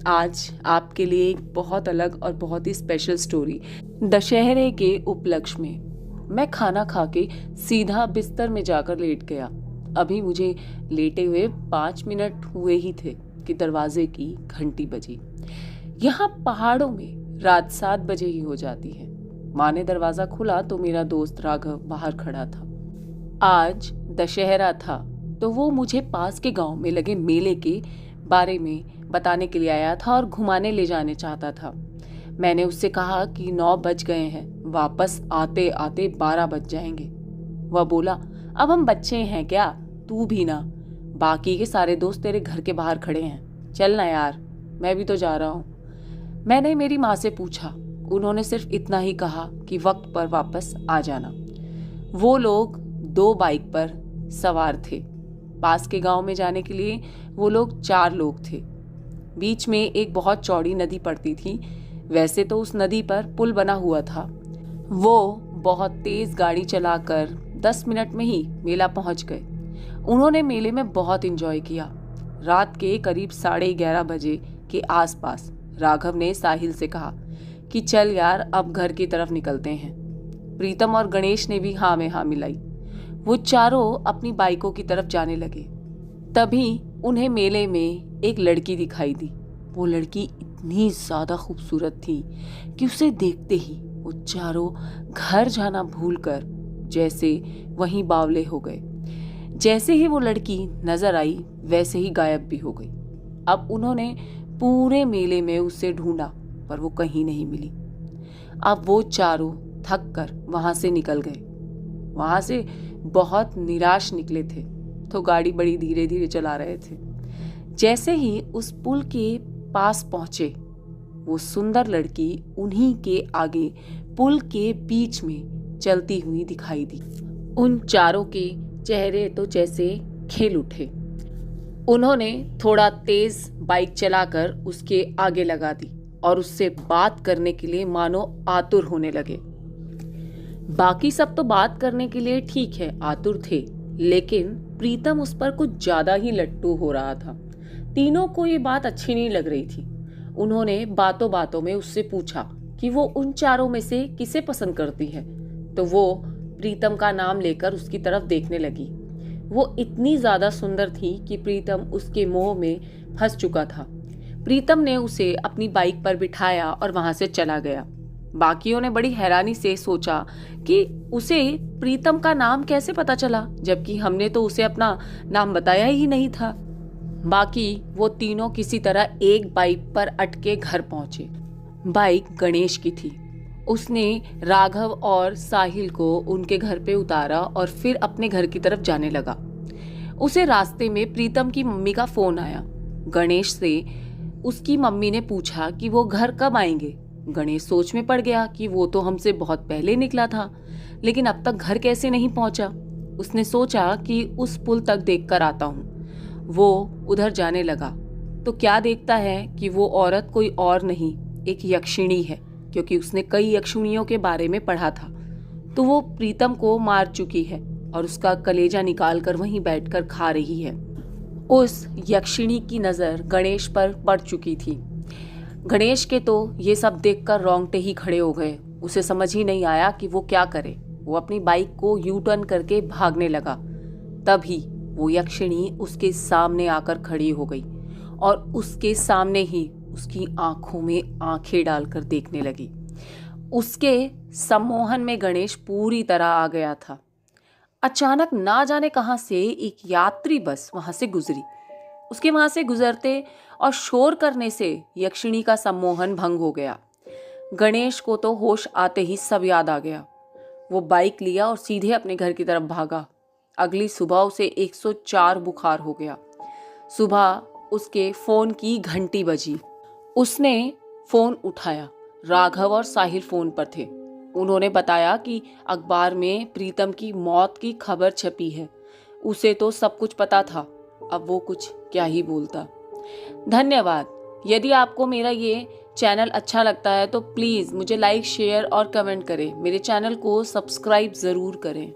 आज आपके लिए एक बहुत अलग और बहुत ही स्पेशल स्टोरी। दशहरे के उपलक्ष्य में मैं खाना खा के सीधा बिस्तर में जाकर लेट गया। अभी मुझे लेटे हुए 5 मिनट हुए ही थे कि दरवाजे की घंटी बजी। यहाँ पहाड़ों में रात 7 बजे ही हो जाती है। माँ ने दरवाजा खुला तो मेरा दोस्त राघव बाहर खड़ा था। आज दशहरा था तो वो मुझे पास के गांव में लगे मेले के बारे में बताने के लिए आया था और घुमाने ले जाने चाहता था। मैंने उससे कहा कि 9 बज गए हैं, वापस आते आते 12 बज जाएंगे। वह बोला, अब हम बच्चे हैं क्या, तू भी ना, बाकी के सारे दोस्त तेरे घर के बाहर खड़े हैं, चल ना यार, मैं भी तो जा रहा हूँ। मैंने मेरी माँ से पूछा, उन्होंने सिर्फ इतना ही कहा कि वक्त पर वापस आ जाना। वो लोग 2 बाइक पर सवार थे। पास के गांव में जाने के लिए वो लोग 4 लोग थे। बीच में एक बहुत चौड़ी नदी पड़ती थी। वैसे तो उस नदी पर पुल बना हुआ था। वो बहुत तेज गाड़ी चलाकर 10 मिनट में ही मेला पहुंच गए। उन्होंने मेले में बहुत एंजॉय किया। रात के करीब 11:30 बजे के आसपास राघव ने साहिल से कहा कि चल यार, अब घर की तरफ निकलते हैं। प्रीतम और गणेश ने भी हाँ में हाँ मिलाई। वो चारों अपनी बाइकों की तरफ जाने लगे। तभी उन्हें मेले में एक लड़की दिखाई दी। वो लड़की इतनी ज्यादा खूबसूरत थी कि उसे देखते ही वो चारों घर जाना भूलकर जैसे वहीं बावले हो गए। जैसे ही वो लड़की नजर आई वैसे ही गायब भी हो गई। अब उन्होंने पूरे मेले में उसे ढूंढा पर वो कहीं नहीं मिली। अब वो चारों थक कर वहां से निकल गए। वहां से बहुत निराश निकले थे तो गाड़ी बड़ी धीरे धीरे चला रहे थे। जैसे ही उस पुल के पास पहुंचे, वो सुंदर लड़की उन्हीं के आगे पुल के बीच में चलती हुई दिखाई दी। उन चारों के चेहरे तो जैसे खेल उठे। उन्होंने थोड़ा तेज बाइक चलाकर उसके आगे लगा दी और उससे बात करने के लिए मानो आतुर होने लगे। बाकी सब तो बात करने के लिए ठीक है, आतुर थे, लेकिन प्रीतम उस पर कुछ ज्यादा ही लट्टू हो रहा था। तीनों को ये बात अच्छी नहीं लग रही थी। उन्होंने बातों बातों में उससे पूछा कि वो उन चारों में से किसे पसंद करती है, तो वो प्रीतम का नाम लेकर उसकी तरफ देखने लगी। वो इतनी ज्यादा सुंदर थी कि प्रीतम उसके मोह में फंस चुका था। प्रीतम ने उसे अपनी बाइक पर बिठाया और वहां से चला गया। बाकियों ने बड़ी हैरानी से सोचा कि उसे प्रीतम का नाम कैसे पता चला, जबकि हमने तो उसे अपना नाम बताया ही नहीं था। बाकी वो तीनों किसी तरह एक बाइक पर अटके घर पहुंचे। बाइक गणेश की थी। उसने राघव और साहिल को उनके घर पे उतारा और फिर अपने घर की तरफ जाने लगा। उसे रास्ते में प्रीतम की मम्मी का फोन आया। गणेश से उसकी मम्मी ने पूछा कि वो घर कब आएंगे। गणेश सोच में पड़ गया कि वो तो हमसे बहुत पहले निकला था, लेकिन अब तक घर कैसे नहीं पहुंचा। उसने सोचा कि उस पुल तक देखकर आता हूँ। वो उधर जाने लगा तो क्या देखता है कि वो औरत कोई और नहीं, एक यक्षिणी है, क्योंकि उसने कई यक्षिणियों के बारे में पढ़ा था। तो वो प्रीतम को मार चुकी है और उसका कलेजा निकालकर वहीं बैठकर खा रही है। उस यक्षिणी की नजर गणेश पर पड़ चुकी थी। गणेश के तो ये सब देखकर रोंगटे ही खड़े हो गए। उसे समझ ही नहीं आया कि वो क्या करे। वो अपनी बाइक को यू टर्न करके भागने लगा। तभी वो यक्षिणी उसके सामने आकर खड़ी हो गई और उसके सामने ही उसकी आंखों में आंखें डालकर देखने लगी। उसके सम्मोहन में गणेश पूरी तरह आ गया था। अचानक ना जाने कहां से एक यात्री बस वहां से गुजरी। उसके वहां से गुजरते और शोर करने से यक्षिणी का सम्मोहन भंग हो गया। गणेश को तो होश आते ही सब याद आ गया। वो बाइक लिया और सीधे अपने घर की तरफ भागा। अगली सुबह उसे 104 बुखार हो गया। सुबह उसके फोन की घंटी बजी। उसने फोन उठाया। राघव और साहिल फोन पर थे। उन्होंने बताया कि अखबार में प्रीतम की मौत की खबर छपी है। उसे तो सब कुछ पता था, अब वो कुछ क्या ही बोलता। धन्यवाद। यदि आपको मेरा ये चैनल अच्छा लगता है तो प्लीज़ मुझे लाइक, शेयर और कमेंट करें। मेरे चैनल को सब्सक्राइब ज़रूर करें।